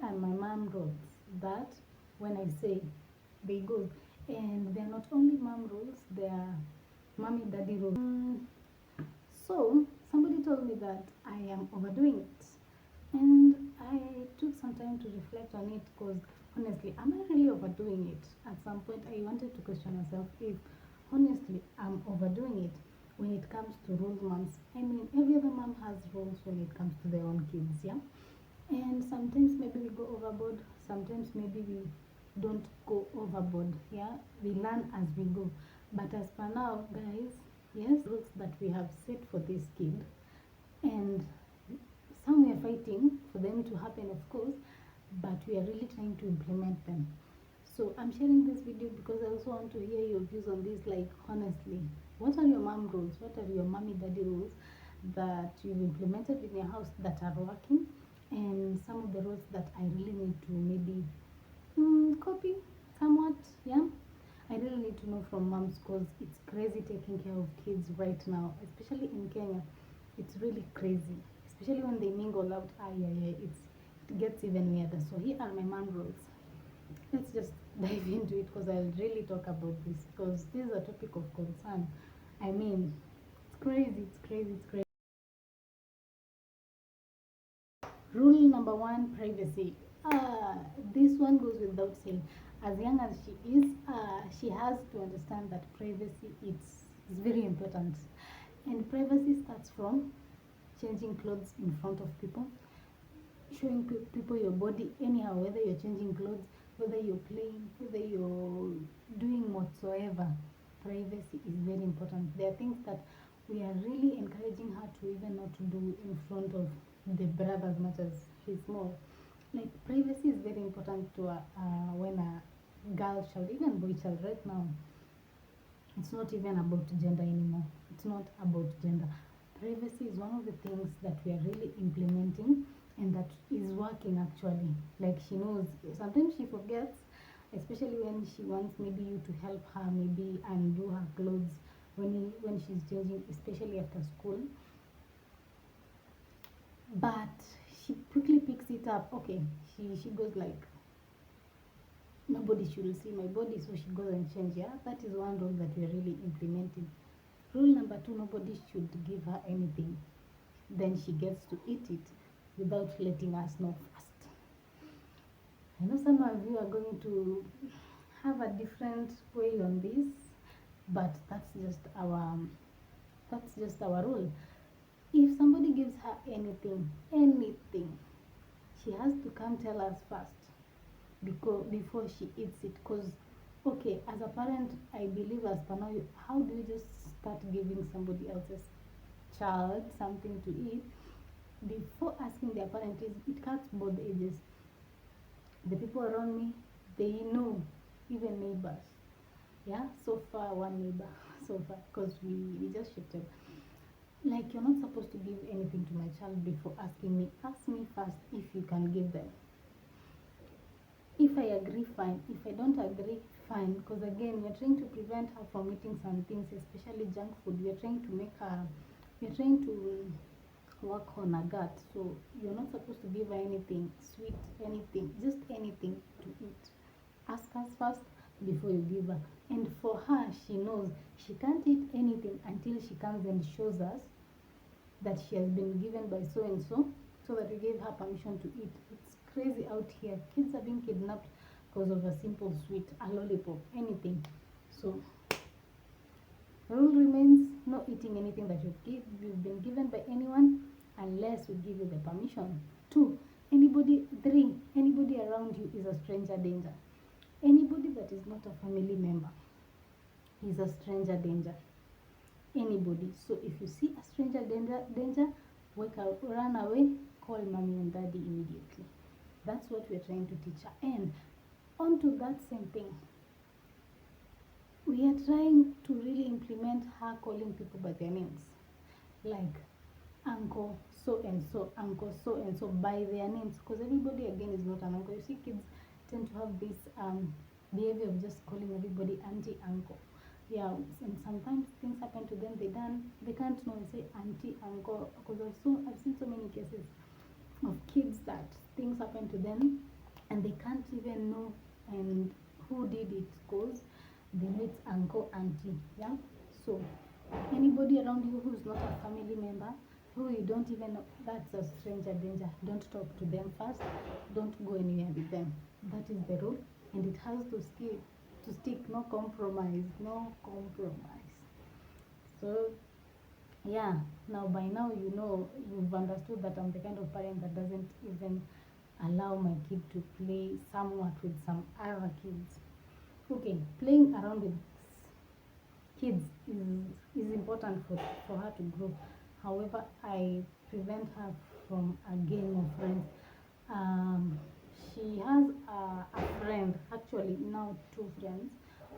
are my mom rules that when I say, they go. And they're not only mom rules, they're mommy daddy rules. So somebody told me that I am overdoing it. And I took some time to reflect on it because honestly, am I really overdoing it? At some point, I wanted to question myself if honestly I'm overdoing it when it comes to rules moms. I mean, every other mom has rules when it comes to their own kids, yeah? And sometimes maybe we go overboard, sometimes maybe we don't go overboard, yeah? We learn as we go. But as per now, guys, yes, rules that we have set for this kid, and some we are fighting for them to happen, of course, but we are really trying to implement them. So I'm sharing this video because I also want to hear your views on this. Like, honestly, what are your mom rules? What are your mommy daddy rules that you've implemented in your house that are working? And some of the rules that I really need to maybe copy somewhat, yeah? I really need to know from moms because it's crazy taking care of kids right now, especially in Kenya. It's really crazy, especially when they mingle out. It gets even weirder. So here are my mom rules. Let's just dive into it because I'll really talk about this because this is a topic of concern. I mean, it's crazy, it's crazy, it's crazy. Rule number one, privacy. This one goes without saying. As young as she is, she has to understand that privacy is very important. And privacy starts from changing clothes in front of people, showing people your body anyhow, whether you're changing clothes, whether you're playing, whether you're doing whatsoever. Privacy is very important. There are things that we are really encouraging her to even not to do in front of the brother as much as he's small. Like, privacy is very important to when a girl child, even boy child right now, it's not even about gender anymore. It's not about gender. Privacy is one of the things that we are really implementing and that is working actually. Like, she knows, sometimes she forgets, especially when she wants maybe you to help her maybe undo her clothes when she's changing, especially after school. But she quickly picks it up. Okay, she goes like, nobody should see my body, so she goes and change. Yeah, that is one rule that we are really implementing. Rule number two, nobody should give her anything, then she gets to eat it without letting us know first. I know some of you are going to have a different way on this, but that's just our rule. If somebody gives her anything, she has to come tell us first before she eats it. Because, okay, as a parent, I believe as per now, how do you just start giving somebody else's child something to eat before asking their parent? It cuts both edges. The people around me, they know, even neighbors. Yeah, so far one neighbor, so far, because we just shifted. Like, you're not supposed to give anything to my child before asking me. Ask me first if you can give them. If I agree, fine. If I don't agree, fine. Because again, we're trying to prevent her from eating some things, especially junk food. We're trying to we're trying to work on her gut. So you're not supposed to give her anything sweet, anything, just anything to eat. Ask us first before you give her. And for her, she knows she can't eat anything until she comes and shows us that she has been given by so and so that we gave her permission to eat. It's crazy out here. Kids are being kidnapped because of a simple sweet, a lollipop, anything. So the rule remains, no eating anything that you've been given by anyone unless we give you the permission. 2, anybody 3, anybody around you is a stranger danger. Anybody that is not a family member is a stranger danger. Anybody. So if you see a stranger danger, wake out, run away, call mommy and daddy immediately. That's what we're trying to teach her. And onto that same thing, we are trying to really implement her calling people by their names, like uncle so and so, uncle so and so, by their names, because everybody again is not an uncle. You see, kids tend to have this behavior of just calling everybody auntie, uncle. Yeah, and sometimes things happen to them, they can't know and say auntie, uncle, because I've seen so many cases of kids that things happen to them and they can't even know and who did it, because they know it's uncle, auntie. Yeah. So anybody around you who's not a family member, who you don't even know, that's a stranger danger. Don't talk to them first. Don't go anywhere with them. That is the rule, and it has to stick. No compromise. No compromise. So yeah, now by now you've understood that I'm the kind of parent that doesn't even allow my kid to play somewhat with some other kids. Okay, playing around with kids is important for her to grow. However, I prevent her from a game of friends. Um, she has a friend, actually now two friends,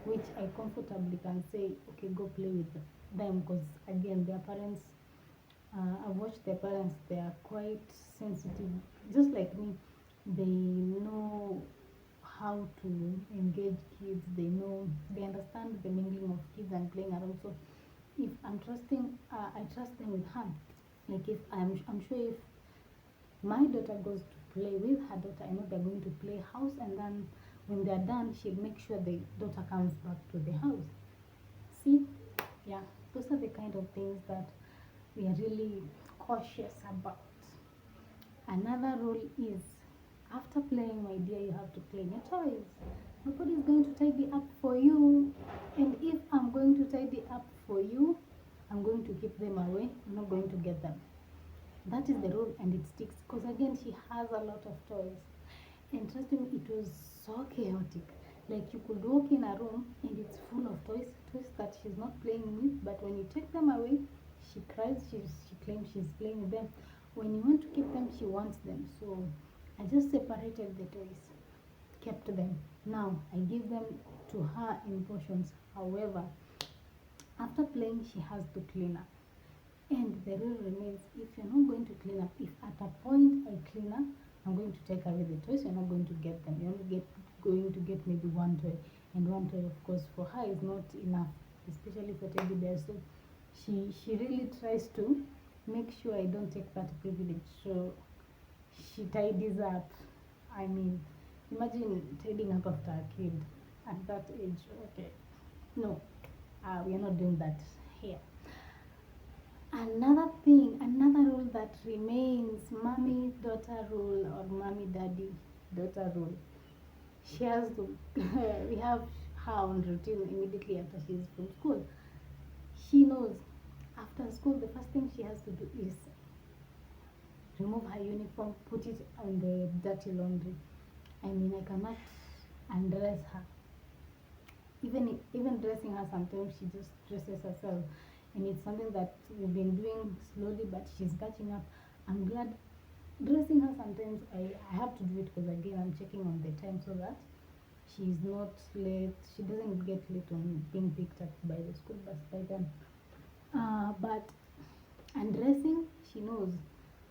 which I comfortably can say, okay, go play with them, because again, their parents, I've watched their parents, they are quite sensitive, just like me. They know how to engage kids, they understand the mingling of kids and playing around. So if I'm trusting, I trust them with her. Like if I'm sure if my daughter goes to play with her daughter, I know they're going to play house, and then when they're done, she'll make sure the daughter comes back to the house. See, yeah, those are the kind of things that we are really cautious about. Another rule is, after playing, my dear, you have to clean your toys. Nobody is going to tidy up for you. And if I'm going to tidy up for you, I'm going to keep them away. I'm not going to get them. That is the rule, and it sticks. Because again, she has a lot of toys. And trust me, it was so chaotic. Like you could walk in a room and it's full of toys that she's not playing with. But when you take them away, she cries. She claims she's playing with them. When you want to keep them, she wants them. So I just separated the toys, kept them. Now I give them to her in portions. However, after playing, she has to clean up. And the rule remains, if you're not going to clean up, if at a point I clean up, I'm going to take away the toys, you're not going to get them. You're only going to get maybe one toy. And one toy, of course, for her is not enough, especially for teddy bears. So she really tries to make sure I don't take that privilege. So she tidies up. I mean, imagine tidying up after a kid at that age. Okay, no, we are not doing that here. Another thing, another rule that remains, mommy daughter rule or mommy daddy daughter rule. She has to, we have her on routine immediately after she's from school. She knows after school the first thing she has to do is remove her uniform, put it on the dirty laundry. I mean, I cannot undress her. Even dressing her, sometimes she just dresses herself, and it's something that we've been doing slowly, but she's catching up. I'm glad. Dressing her, sometimes I have to do it, because again I'm checking on the time so that she's not late. She doesn't get late on being picked up by the school bus by then. But undressing, she knows.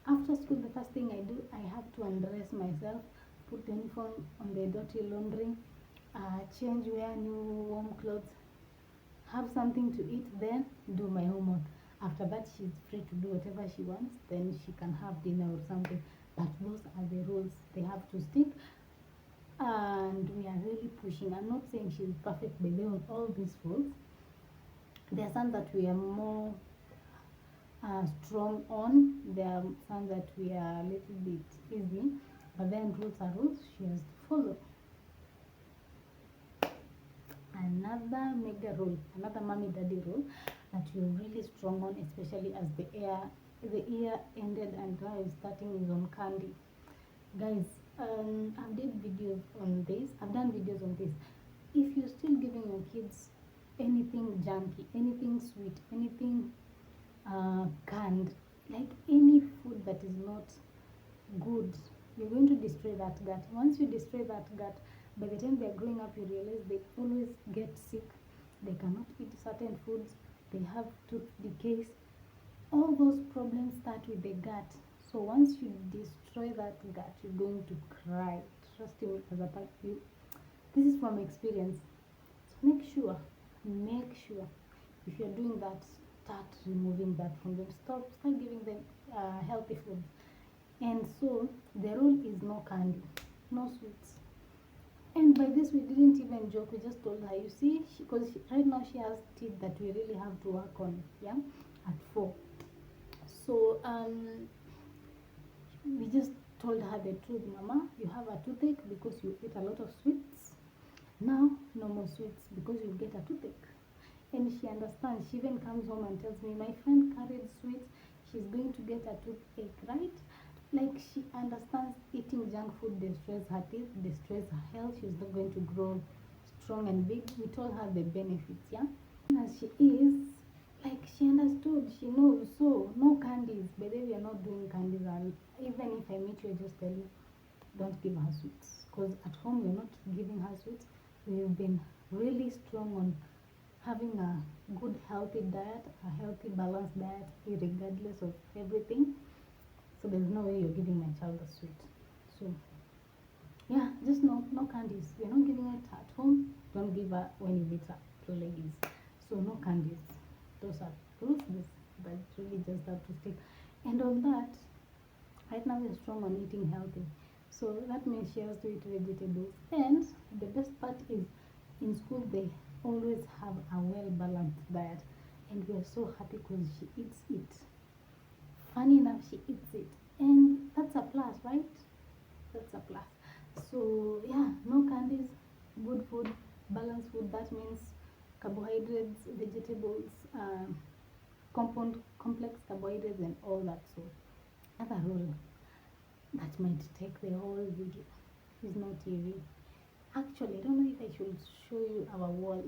After school, the first thing I do, I have to undress myself, put the uniform on the dirty laundry, change, wear new warm clothes, have something to eat, then do my homework. After that, she's free to do whatever she wants, then she can have dinner or something. But those are the rules, they have to stick, and we are really pushing. I'm not saying she's perfect by the way on all these rules. There are some that we are more strong on, there are some that we are a little bit easy, but then rules are rules, she has to follow. Another mega rule, another mommy daddy rule that we're really strong on, especially as the year ended and now is starting, is on candy. Guys, I've done videos on this. If you're still giving your kids anything junky, anything sweet, anything canned, like any food that is not good, you're going to destroy that gut. Once you destroy that gut, by the time they're growing up, you realize they always get sick. They cannot eat certain foods. They have tooth decays. All those problems start with the gut. So once you destroy that gut, you're going to cry. Trust me, as a part you. This is from experience. So make sure, if you're doing that, start removing that from them. Start giving them healthy food. And so the rule is no candy, no sweets, And by this, we didn't even joke. We just told her, you see, because right now she has teeth that we really have to work on, yeah, at 4. So we just told her the truth, Mama, you have a toothache because you eat a lot of sweets. Now, no more sweets because you get a toothache. And she understands. She even comes home and tells me, my friend carried sweets. She's going to get a toothache, right? Like, she understands eating junk food destroys her teeth, destroys her health. She's not going to grow strong and big. We told her the benefits, yeah? As she is, like, she understood, she knows. So no candies. By the way, we are not doing candies. Even if I meet you, I just tell you, don't give her sweets, because at home we're not giving her sweets. We've been really strong on having a good healthy diet, a healthy balanced diet, regardless of everything. So there's no way you're giving my child a sweet. So yeah, just no candies. We're not giving it at home. Don't give her when you meet her, ladies. So no candies. Those are rules. This, but really just have to stick. And on that, right now we're strong on eating healthy. So that means she has to eat vegetables. And the best part is, in school they always have a well balanced diet. And we're so happy because she eats it. Funny enough, she eats it. And that's a plus, right? That's a plus. So yeah, no candies, good food, balanced food. That means carbohydrates, vegetables, compound complex carbohydrates, and all that. So another rule that might take the whole video is no TV. Actually, I don't know if I should show you our wall.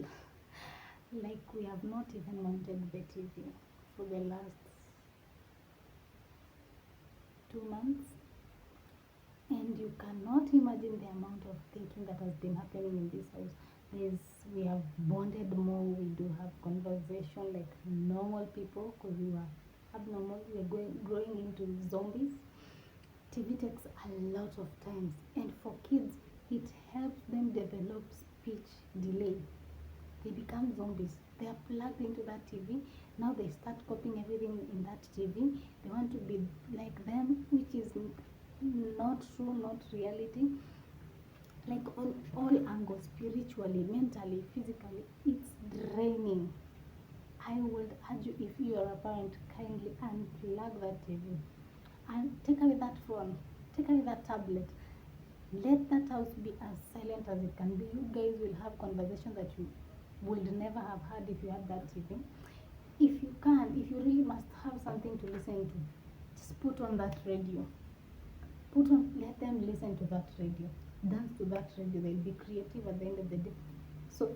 Like, we have not even mounted the TV for the last 2 months. And you cannot imagine the amount of thinking that has been happening in this house. We have bonded more, we do have conversation like normal people, because we were abnormal, we are growing into zombies. TV takes a lot of times, and for kids, it helps them develop speech delay. They become zombies. They are plugged into that TV. Now they start copying everything in that TV. They want to be like them, which is not true, not reality. Like, on all angles, spiritually, mentally, physically, it's draining. I would urge you, if you are a parent, kindly unplug that TV and take away that phone, take away that tablet. Let that house be as silent as it can be. You guys will have conversations that you would never have had if you had that TV. If you can, if you really must have something to listen to, just put on that radio. Let them listen to that radio. Dance to that radio. They'll be creative at the end of the day. So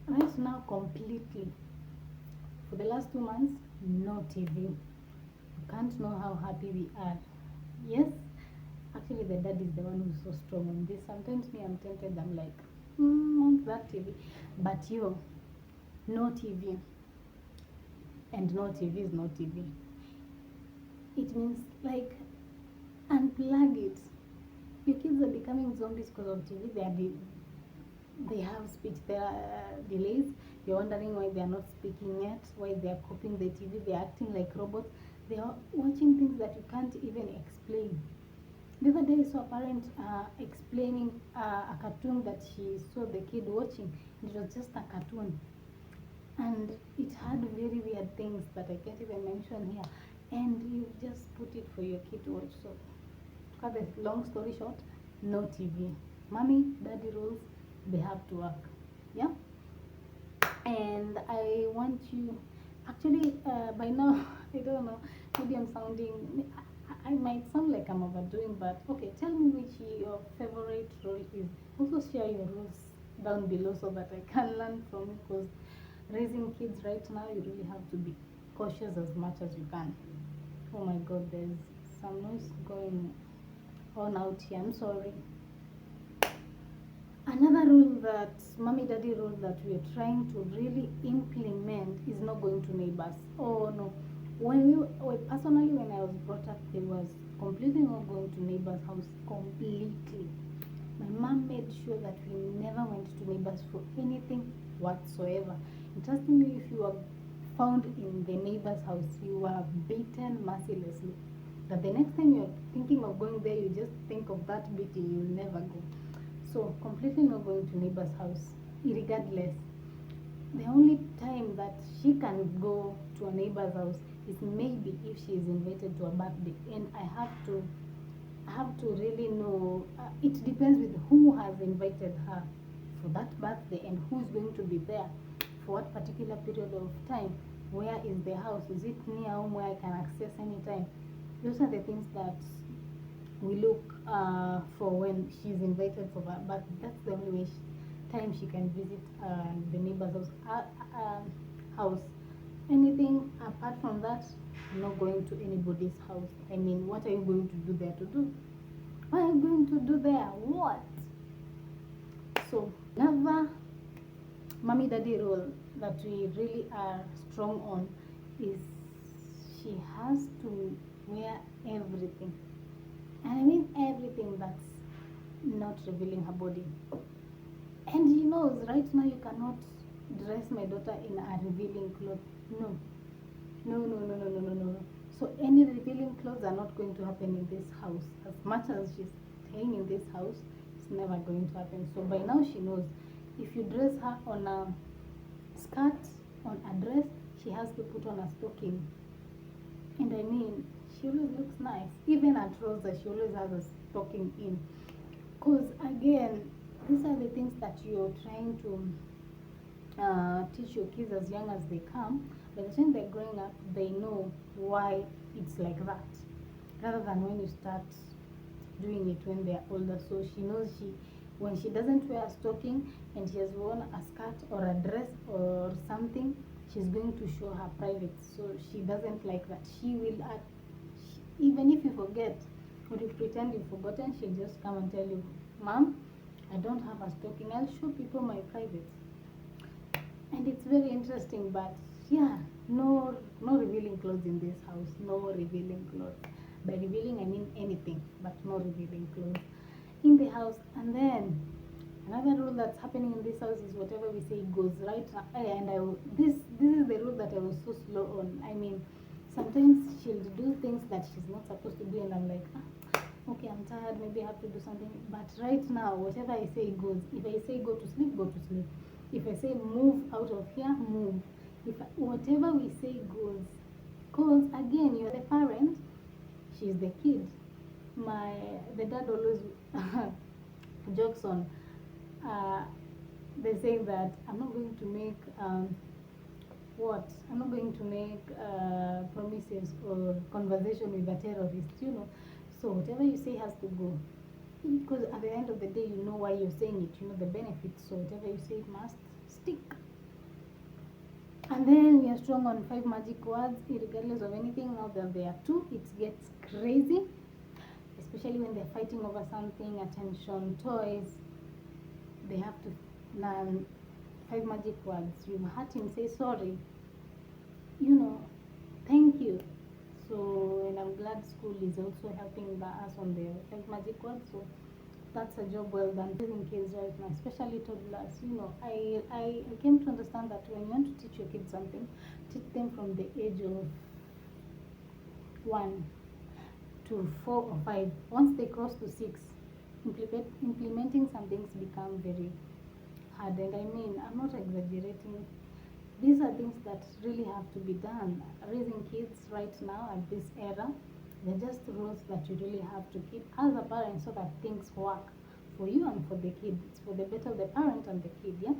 right now, completely, for the last 2 months, no TV. You can't know how happy we are. Yes, actually the dad is the one who's so strong on this. Sometimes me, I'm tempted. I'm like, mount that TV. But you, no TV. And no TV is no TV. It means, like, unplug it. Your kids are becoming zombies because of TV. They have speech delays. You're wondering why they are not speaking yet, why they are copying the TV. They are acting like robots. They are watching things that you can't even explain. The other day, I saw a parent explaining a cartoon that she saw the kid watching. It was just a cartoon, and it had very weird things that I can't even mention here. And you just put it for your kid to watch. So, cut the long story short, no TV. Mommy, daddy rules, they have to work. Yeah? And I want you, actually, by now, I don't know, maybe I'm sounding, I might sound like I'm overdoing, but okay, tell me which your favorite role is. Also share your rules down below so that I can learn from you, because raising kids right now, you really have to be cautious as much as you can. Oh my god, there's some noise going on out here. I'm sorry. Another rule that mommy daddy rule that we are trying to really implement is not going to neighbors. Oh no. Personally, when I was brought up, there was completely not going to neighbors' house completely. My mom made sure that we never went to neighbors for anything whatsoever. And trust me, if you are found in the neighbor's house, you are beaten mercilessly. That the next time you're thinking of going there, you just think of that beating, you'll never go. So completely not going to neighbor's house, regardless. The only time that she can go to a neighbor's house is maybe if she is invited to a birthday, and I have to really know. It depends with who has invited her for that birthday and who is going to be there for what particular period of time. Where is the house? Is it near home where I can access anytime? Those are the things that we look for when she's invited for that. But that's the only way time she can visit the neighbor's house. Anything apart from that, I'm not going to anybody's house. I mean, what are you going to do there to do? What are you going to do there? What? So another mommy daddy role that we really are strong on is she has to wear everything. And I mean everything that's not revealing her body. And he knows right now you cannot dress my daughter in a revealing cloth. No. No, no, no, no, no, no, no. So any revealing clothes are not going to happen in this house. As much as she's staying in this house, it's never going to happen. So by now she knows if you dress her on a skirt, on a dress, she has to put on a stocking. And I mean, she always looks nice. Even at trousers, she always has a stocking in. Because again, these are the things that you're trying to teach your kids as young as they come. By the time they're growing up, they know why it's like that, rather than when you start doing it when they're older. So she knows when she doesn't wear a stocking and she has worn a skirt or a dress or something, she's going to show her private. So she doesn't like that. She will even if you forget or you pretend you've forgotten, she'll just come and tell you, Mom, I don't have a stocking. I'll show people my private. And it's very interesting, but yeah, no revealing clothes in this house. No revealing clothes. By revealing, I mean anything, but no revealing clothes in the house. And then another rule that's happening in this house is whatever we say goes, right? And this is the rule that I was so slow on. I mean, sometimes she'll do things that she's not supposed to do, and I'm like, okay, I'm tired, maybe I have to do something. But right now, whatever I say goes. If I say go to sleep, go to sleep. If I say move out of here, move. Whatever we say goes. Because again, you're the parent, she's the kid. The dad always jokes on. They say that I'm not going to make I'm not going to make promises or conversation with a terrorist. So whatever you say has to go. Because at the end of the day, you know why you're saying it, you know the benefits. So whatever you say, it must stick. And then we are strong on 5 magic words, regardless of anything. Now that there are 2, it gets crazy, especially when they're fighting over something, attention, toys. They have to learn 5 magic words. You hurt him, say sorry. Thank you. So, and I'm glad school is also helping us on the 5 magic words. So that's a job well done. Raising kids right now, especially toddlers. I came to understand that when you want to teach your kids something, teach them from the age of 1 to 4 or 5. Once they cross to 6, implementing some things become very hard. And I mean, I'm not exaggerating. These are things that really have to be done. Raising kids right now at this era, they're just rules that you really have to keep as a parent so that things work for you and for the kid. It's for the better of the parent and the kid, yeah?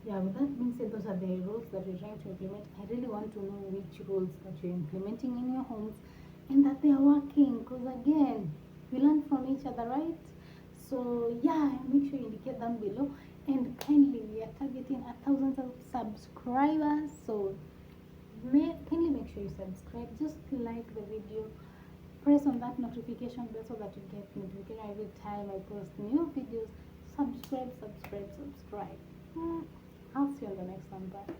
Yeah, with that being said, those are the rules that we're trying to implement. I really want to know which rules that you're implementing in your homes and that they are working, because again, we learn from each other, right? So yeah, make sure you indicate down below, and kindly, we are targeting 1,000 subscribers, so kindly make sure you subscribe. Just like the video, press on that notification bell so that you get notification every time I post new videos. Subscribe. I'll see you on the next one. Bye.